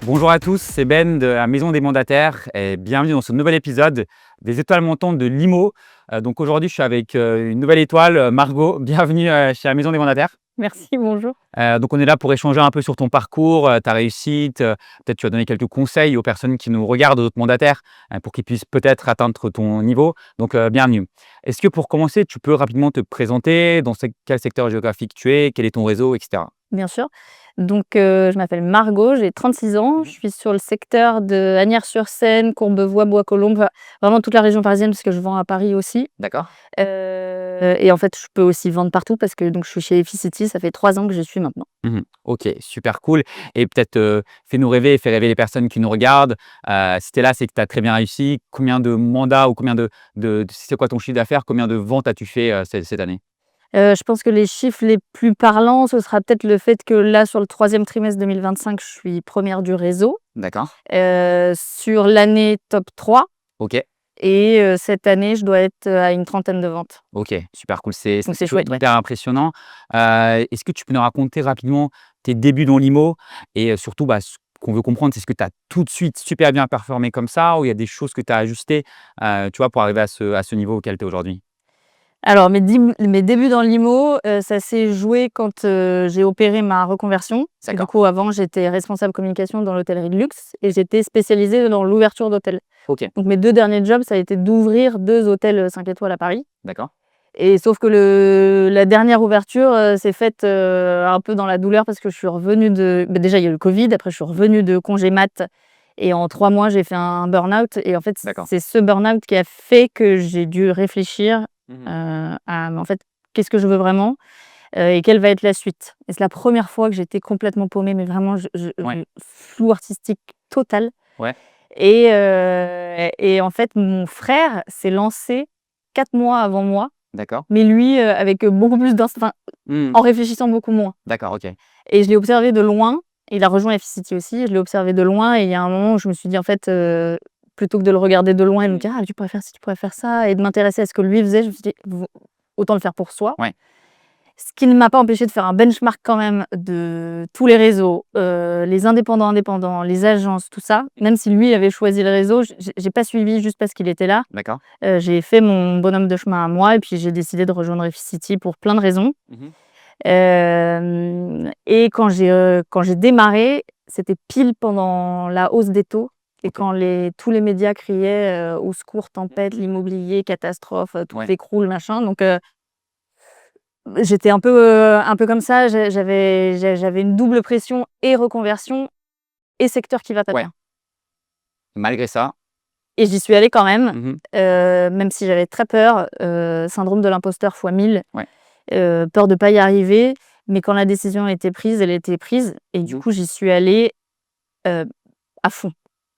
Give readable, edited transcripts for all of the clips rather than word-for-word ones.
Bonjour à tous, c'est Ben de la Maison des Mandataires et bienvenue dans ce nouvel épisode des étoiles montantes de Limo. Donc aujourd'hui, je suis avec une nouvelle étoile, Margot. Bienvenue chez la Maison des Mandataires. Merci, bonjour. Donc on est là pour échanger un peu sur ton parcours, ta réussite. Peut-être tu vas donner quelques conseils aux personnes qui nous regardent, aux autres mandataires, pour qu'ils puissent peut-être atteindre ton niveau. Donc bienvenue. Est-ce que pour commencer, tu peux rapidement te présenter, dans quel secteur géographique tu es, quel est ton réseau, etc. Bien sûr. Donc, je m'appelle Margot, j'ai 36 ans. Je suis sur le secteur de Asnières-sur-Seine, Courbevoie, Bois-Colombes, enfin, vraiment toute la région parisienne parce que je vends à Paris aussi. D'accord. Et en fait, je peux aussi vendre partout parce que donc je suis chez Efficity, ça fait 3 ans que j'y suis maintenant. Ok, super cool. Et peut-être fais-nous rêver, fais rêver les personnes qui nous regardent. Si tu es là, c'est que tu as très bien réussi. Combien de mandats ou combien c'est quoi ton chiffre d'affaires? Combien de ventes as-tu fait cette année? Je pense que les chiffres les plus parlants, ce sera peut-être le fait que là, sur le 3e trimestre 2025, je suis première du réseau. D'accord. Sur l'année top 3 Ok, et cette année, je dois être à une trentaine de ventes. ok, super cool. C'est Donc c'est chouette, ouais. hyper impressionnant. Est-ce que tu peux nous raconter rapidement tes débuts dans l'IMO et surtout, ce qu'on veut comprendre, c'est ce que tu as tout de suite super bien performé comme ça ou il y a des choses que tu as ajustées tu vois, pour arriver à ce niveau auquel tu es aujourd'hui? Alors mes débuts dans l'IMO, ça s'est joué quand, j'ai opéré ma reconversion. Parce que du D'accord. coup, avant, j'étais responsable communication dans l'hôtellerie de luxe et j'étais spécialisée dans l'ouverture d'hôtels. Ok, Donc mes 2 derniers jobs, ça a été d'ouvrir 2 hôtels, 5 étoiles à Paris d'accord. et sauf que la dernière ouverture, s'est faite, un peu dans la douleur parce que je suis revenue déjà, il y a eu le covid, après je suis revenue de congé mat et en 3 mois, j'ai fait un burn-out et en fait, D'accord. c'est ce burn-out qui a fait que j'ai dû réfléchir en fait, qu'est-ce que je veux vraiment, et quelle va être la suite? Et c'est la première fois que j'étais complètement paumée, mais vraiment Ouais. flou artistique total Ouais. et en fait, mon frère s'est lancé 4 mois avant moi, D'accord. mais lui, avec beaucoup plus Mmh. en réfléchissant beaucoup moins D'accord, ok. et je l'ai observé de loin. Il a rejoint F-City aussi, je l'ai observé de loin et il y a un moment où je me suis dit: «En fait, plutôt que de le regarder de loin et de me dire: "Ah, tu pourrais faire ci, tu pourrais faire ça" et de m'intéresser à ce que lui faisait", je me suis dit: Autant le faire pour soi». Ouais. Ce qui ne m'a pas empêché de faire un benchmark quand même de tous les réseaux, les indépendants, les agences, tout ça. Même si lui avait choisi le réseau, j'ai pas suivi juste parce qu'il était là. D'accord. J'ai fait mon bonhomme de chemin à moi et puis j'ai décidé de rejoindre Efficity pour plein de raisons. Et quand j'ai démarré, c'était pile pendant la hausse des taux et Ok. quand tous les médias criaient, «Au secours, tempête, l'immobilier, catastrophe, tout Ouais. s'écroule», machin. Donc j'étais un peu comme ça. J'avais une double pression et reconversion et secteur qui va pas Ouais. bien Malgré ça. et j'y suis allée quand même, Mmh. même si j'avais très peur, syndrome de l'imposteur fois 1000, Ouais. peur de pas y arriver. Mais quand la décision a été prise, elle a été prise et du Mmh. coup, j'y suis allée, heu, à fond.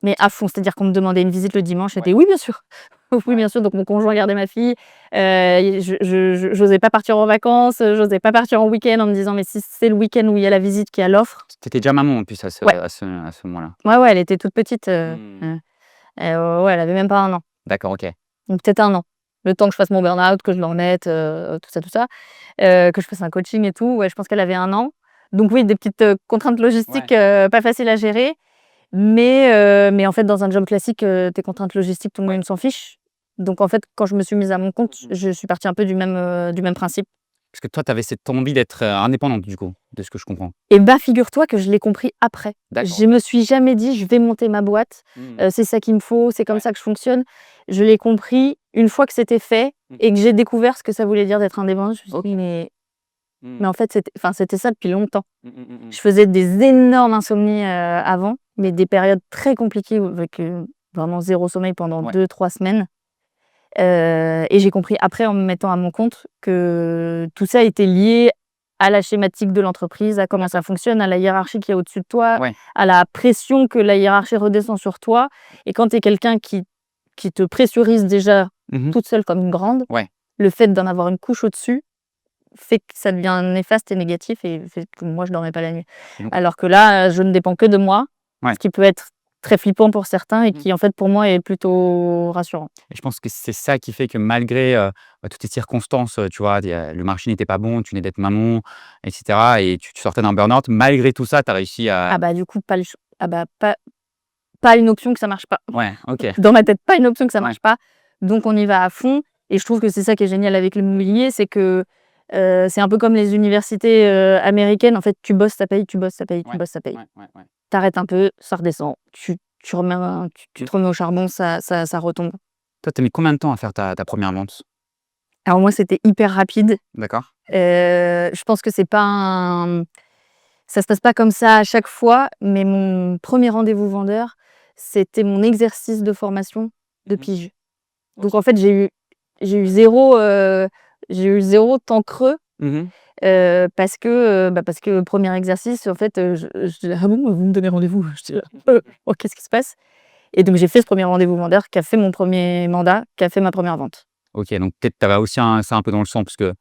Mais à fond, c'est-à-dire qu'on me demandait une visite le dimanche, Ouais. c'était: «Oui, bien sûr, oui, Ouais. bien sûr». Donc mon conjoint gardait ma fille, je j'osais pas partir en vacances, j'osais pas partir en week-end en me disant: «Mais si c'est le week-end où il y a la visite qui a l'offre». Tu étais déjà maman en plus à ce Ouais, à ce à ce moment-là? ouais, ouais, elle était toute petite, Mmh. ouais, elle avait même pas 1 an, D'accord, OK. donc peut-être 1 an. Le temps que je fasse mon burn-out, que je le remette, tout ça, que je fasse un coaching et tout, ouais, je pense qu'elle avait 1 an. Donc oui, des petites, contraintes Ouais. logistiques, pas faciles à gérer. Mais en fait, dans un job classique, tes contraintes logistiques, tout le Ouais. monde s'en fiche. Donc en fait, quand je me suis mise à mon compte, Mmh. je suis partie un peu du même principe. Parce que toi, tu avais cette envie d'être, indépendante du coup, de ce que je comprends? Et bah, figure-toi que je l'ai compris après. D'accord, Je me suis jamais dit: «Je vais monter ma boîte, mmh. c'est ça qu'il me faut, c'est comme Ouais. ça que je fonctionne». Je l'ai compris une fois que c'était fait Mmh. et que j'ai découvert ce que ça voulait dire d'être indépendante. Je me suis dit: OK. «Mais Mmh. en fait, c'était ça depuis longtemps». Mmh. Je faisais des énormes insomnies, avant, mais des périodes très compliquées où avec, vraiment 0 sommeil pendant Ouais. 2-3 semaines. Et j'ai compris après en me mettant à mon compte que tout ça était lié à la schématique de l'entreprise, à comment ça D'accord. fonctionne, à la hiérarchie qu'il y a au-dessus de toi, Ouais. à la pression que la hiérarchie redescend sur toi et quand tu es quelqu'un qui te pressurise déjà Mmh. toute seule comme une grande, Ouais. le fait d'en avoir une couche au-dessus fait que ça devient néfaste et négatif et fait que moi je dormais pas la nuit. Et donc Alors que là, je ne dépends que de moi, ouais. ce qui peut être très flippant pour certains et Mmh. qui en fait pour moi est plutôt rassurant. Et je pense que c'est ça qui fait que malgré, toutes ces circonstances, tu vois, le marché n'était pas bon, tu venais d'être maman et cetera et tu sortais d'un burn-out. Malgré tout ça, tu as réussi Ah à bah du coup pas le ch ah bah, pas une option que ça marche pas. Ouais, OK. Dans ma tête, pas une option que ça Ouais. marche pas. Donc on y va à fond et je trouve que c'est ça qui est génial avec l'immobilier, c'est que, c'est un peu comme les universités, américaines. En fait, tu bosses, ça paye, tu bosses, ça paye, tu Ouais. bosses, ça paye. Ouais. Tu arrêtes un peu, ça redescend. Tu remets tu Mmh. te remets au charbon, ça retombe. Toi, tu as mis combien de temps à faire ta 1re vente? Alors moi, c'était hyper rapide. D'accord. Je pense que c'est pas ça se passe pas comme ça à chaque fois, mais mon premier rendez-vous vendeur, c'était mon exercice de formation de Mmh. pige. Donc OK. en fait, j'ai eu 0 temps creux, Mmh. parce que le premier exercice, en fait, je dis: «Ah bon, vous me donnez rendez-vous?» Je dis: «Oh, qu'est-ce qui se passe?» Et donc j'ai fait ce premier rendez-vous vendeur qui a fait mon premier mandat, qui a fait ma première vente. OK, donc peut-être tu avais aussi ça un peu dans le sang parce que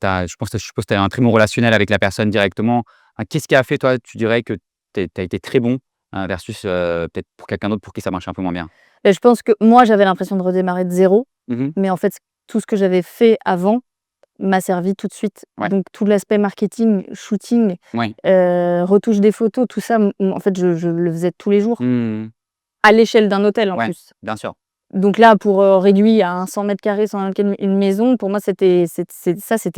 je suppose que tu as un très bon relationnel avec la personne directement. Qu'est-ce qui a fait, toi, tu dirais que tu as été très bon, versus, peut-être pour quelqu'un d'autre pour qui ça marche un peu moins bien? Et je pense que moi, j'avais l'impression de redémarrer de zéro, Mmh. mais en fait, tout ce que j'avais fait avant m'a servi tout de suite. Ouais. Donc tout l'aspect marketing, shooting, Ouais. retouche des photos, tout ça, en fait, je le faisais tous les jours, Mmh. à l'échelle d'un hôtel en Ouais, plus. bien sûr. Donc là, pour, réduit à un 100 m², 100 une maison, pour moi, c'était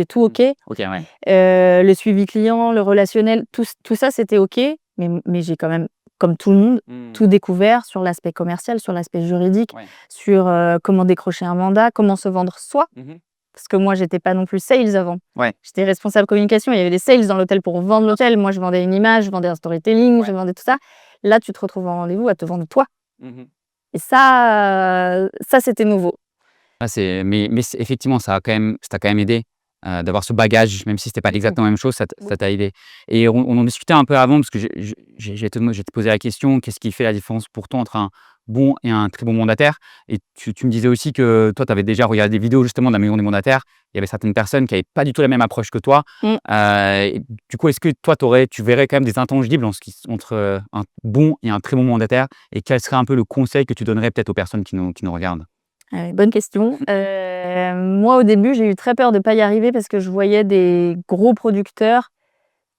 tout Mmh. OK. OK, ouais. Le suivi client, le relationnel, tout ça, c'était OK, mais j'ai quand même, comme tout le monde, Mmh. tout découvert sur l'aspect commercial, sur l'aspect juridique, Ouais. sur, comment décrocher un mandat, comment se vendre soi. Mmh. Parce que moi, j'étais pas non plus sales avant. Ouais. J'étais responsable communication, il y avait des sales dans l'hôtel pour vendre l'hôtel. Moi, je vendais une image, je vendais un storytelling, je Ouais. vendais tout ça. Là, tu te retrouves en rendez-vous à te vendre toi Mmh. et ça, c'était nouveau. Mais c'est effectivement, ça t'a quand même aidé, d'avoir ce bagage, même si c'était pas Beaucoup, exactement la même chose, ça beaucoup. t'a aidé et on en discutait un peu avant parce que j'ai te posé la question: «Qu'est-ce qui fait la différence pour toi entre un bon et un très bon mandataire?» Et tu me disais aussi que toi, tu avais déjà regardé des vidéos justement de la maison des mandataires. Il y avait certaines personnes qui avaient pas du tout la même approche que toi, Mmh. et du coup, est-ce que toi, tu verrais quand même des intangibles entre, un bon et un très bon mandataire et quel serait un peu le conseil que tu donnerais peut-être aux personnes qui nous regardent? Ah oui, bonne question. Moi, au début, j'ai eu très peur de pas y arriver parce que je voyais des gros producteurs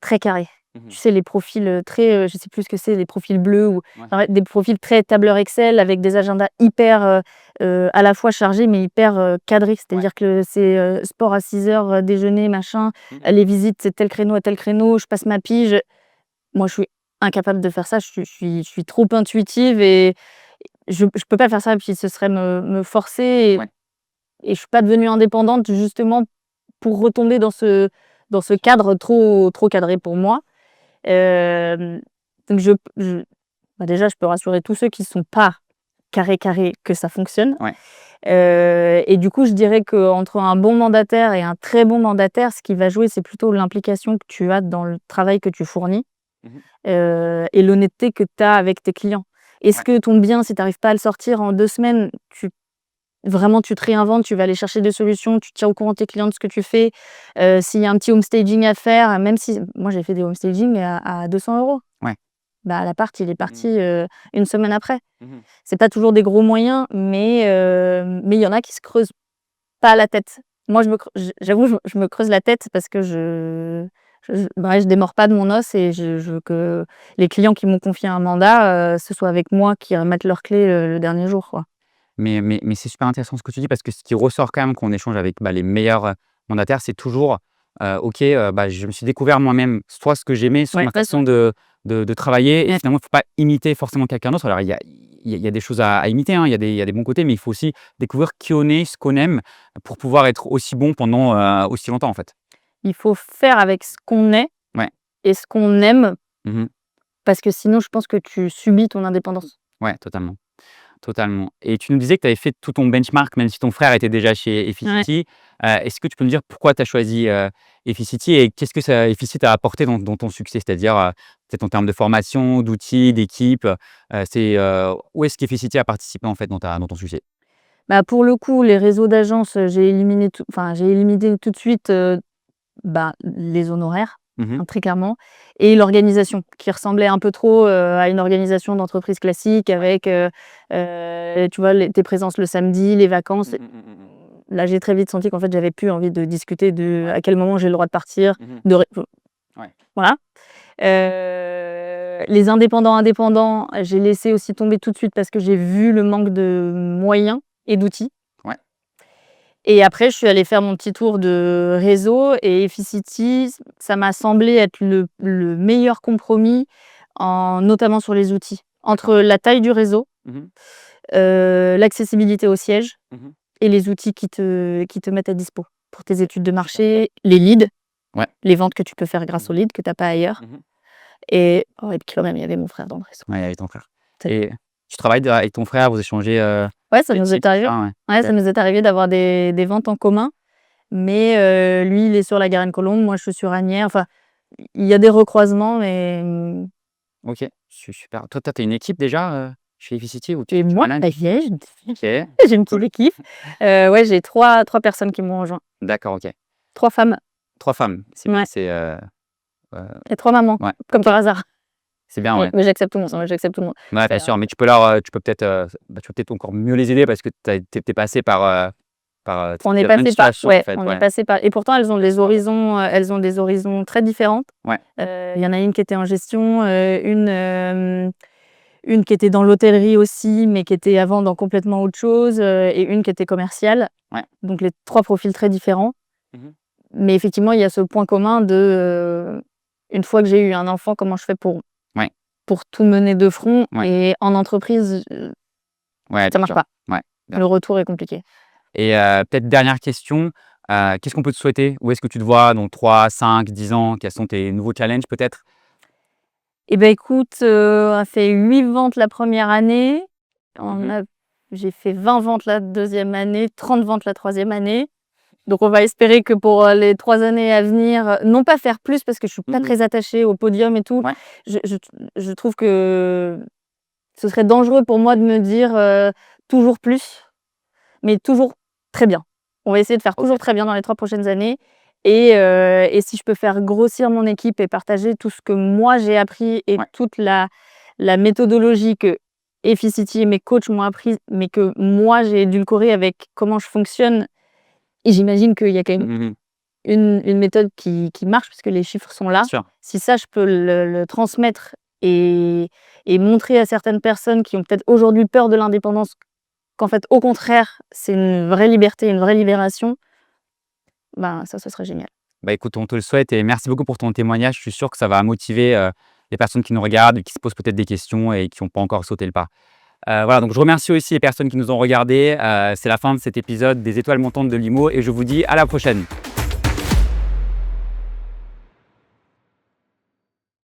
très carrés. Mmh. Tu sais, les profils, très, je sais plus ce que c'est, les profils bleus ou Ouais. enfin, ouais, des profils très tableur Excel avec des agendas hyper, à la fois chargés mais hyper, cadrés. Ouais. C'est-à-dire que c'est, sport à 6 heures, déjeuner, machin, Mmh. les visites, c'est tel créneau à tel créneau, je passe ma pige. Moi, je suis incapable de faire ça, je suis trop intuitive et je peux pas faire ça, puis ce serait me forcer Ouais. et je suis pas devenue indépendante justement pour retomber dans ce cadre trop cadré pour moi. Hem, donc bah, déjà, je peux rassurer tous ceux qui sont pas carrés que ça fonctionne. Ouais. Et du coup, je dirais qu'entre un bon mandataire et un très bon mandataire, ce qui va jouer, c'est plutôt l'implication que tu as dans le travail que tu fournis, Mmh. et l'honnêteté que tu as avec tes clients. Est-ce Ouais. que ton bien, si tu arrives pas à le sortir en 2 semaines, vraiment, tu te réinventes, tu vas aller chercher des solutions, tu tiens au courant tes clients de ce que tu fais. S'il y a un petit homestaging à faire, même si moi j'ai fait des homestaging à 200 €. Ouais. Bah, l'appart, il est parti, Mmh. 1 semaine après. Mmh. C'est pas toujours des gros moyens, mais il y en a qui se creusent pas la tête. Moi, j'avoue, je me creuse la tête parce que je démords pas de mon os et je veux que les clients qui m'ont confié un mandat, ce soit avec moi qui remettent leurs clés, le dernier jour, quoi. Mais c'est super intéressant ce que tu dis parce que ce qui ressort quand même quand on échange avec, les meilleurs, mandataires, c'est toujours, OK, je me suis découvert moi-même, soit ce que j'aimais, soit Ouais, ma ça c'est façon vrai. de travailler et Ouais. finalement, il ne faut pas imiter forcément quelqu'un d'autre. Alors il y a des choses à imiter, hein, il y a des bons côtés, mais il faut aussi découvrir qui on est, ce qu'on aime, pour pouvoir être aussi bon pendant, aussi longtemps, en fait. Il faut faire avec ce qu'on est Ouais. et ce qu'on aime, Mmh. parce que sinon je pense que tu subis ton indépendance. Ouais, totalement. Totalement et tu nous disais que tu avais fait tout ton benchmark, même si ton frère était déjà chez Ouais. Efficity. Est-ce que tu peux me dire pourquoi tu as choisi, Efficity et qu'est-ce que ça Efficity t'a apporté dans ton succès? C'est-à-dire, peut-être en termes de formation, d'outils, d'équipe, où est-ce qu'Efficity a participé en fait dans ton succès? Bah, pour le coup, les réseaux d'agences, j'ai éliminé tout de suite, bah, les honoraires, Mmh. hein, très clairement et l'organisation qui ressemblait un peu trop, à une organisation d'entreprise classique Ouais. avec, tu vois, tes présences le samedi, les vacances. Mmh. Là, j'ai très vite senti qu'en fait, j'avais plus envie de discuter de Ouais. à quel moment j'ai le droit de partir, Mmh. de ré Ouais. voilà. Les indépendants, j'ai laissé aussi tomber tout de suite parce que j'ai vu le manque de moyens et d'outils. Ouais. Et après, je suis allée faire mon petit tour de réseau et Efficity, ça m'a semblé être le meilleur compromis, notamment sur les outils. Entre la taille du réseau, Mmh. l'accessibilité au siège Mmh. et les outils qui te mettent à dispo pour tes études de marché, les leads, Ouais. les ventes que tu peux faire grâce aux leads que tu as pas ailleurs. Mmh. Et puis quand même, il y avait mon frère dans le réseau. Ouais, avec ton frère. C'est Et tu travailles avec ton frère, vous échangez, Ouais, ça les nous tips, est arrivé. tout ça, ouais. Ouais, ça OK. nous est arrivé d'avoir des ventes en commun, mais lui, il est sur la Garenne-Colombes, moi, je suis sur Asnières. Enfin, il y a des recroisements, mais OK, super. Toi, tu as une équipe déjà, chez Efficity ou et tu moi, manages? ça y est, OK, j'ai une petite cool. équipe. Ouais, j'ai trois personnes qui m'ont rejoint. D'accord, OK. 3 femmes, 3 femmes, ouais, c'est, et 3 mamans, ouais, comme par hasard. c'est bien, ouais. Mais j'accepte tout le monde, ouais, j'accepte tout le monde. Ouais, bien C'est sûr, mais tu peux tu peux peut-être, tu peux peut-être encore mieux les aider parce que tu es passé On est plein de passé par situations, en fait, on est ouais. passé par et pourtant elles ont des horizons très différentes. Ouais. Il y en a une qui était en gestion, une qui était dans l'hôtellerie aussi, mais qui était avant dans complètement autre chose, et une qui était commerciale. Ouais. Donc les 3 profils très différents. Mmh. Mais effectivement, il y a ce point commun de, une fois que j'ai eu un enfant, comment je fais Ouais. pour tout mener de front? Ouais. Et en entreprise, Ouais, ça bien marche sûr. pas. Ouais, bien Le sûr. retour est compliqué. Et peut-être dernière question, qu'est-ce qu'on peut te souhaiter? Où est-ce que tu te vois dans 3, 5, 10 ans? Quels sont tes nouveaux challenges peut-être? Eh ben écoute, on a fait 8 ventes la première année. Mmh. J'ai fait 20 ventes la deuxième année, 30 ventes la troisième année. Donc on va espérer que pour, les 3 années à venir, non pas faire plus parce que je suis pas Mmh. très attachée au podium et tout. Ouais. Je trouve que ce serait dangereux pour moi de me dire, toujours plus, mais toujours très bien. On va essayer de faire OK. toujours très bien dans les 3 prochaines années et si je peux faire grossir mon équipe et partager tout ce que moi j'ai appris et Ouais. toute la méthodologie que Efficity et mes coachs m'ont appris, mais que moi j'ai édulcoré avec comment je fonctionne et j'imagine qu'il y a quand même Mmh. une méthode qui marche parce que les chiffres sont là. Bien sûr. Si ça, je peux le transmettre et montrer à certaines personnes qui ont peut-être aujourd'hui peur de l'indépendance qu'en fait, au contraire, c'est une vraie liberté, une vraie libération, ben, ça, ce serait génial. Bah, écoute, on te le souhaite et merci beaucoup pour ton témoignage. Je suis sûr que ça va motiver, les personnes qui nous regardent et qui se posent peut-être des questions et qui n'ont pas encore sauté le pas. Voilà, donc je remercie aussi les personnes qui nous ont regardés. C'est la fin de cet épisode des Étoiles montantes de Limo et je vous dis à la prochaine.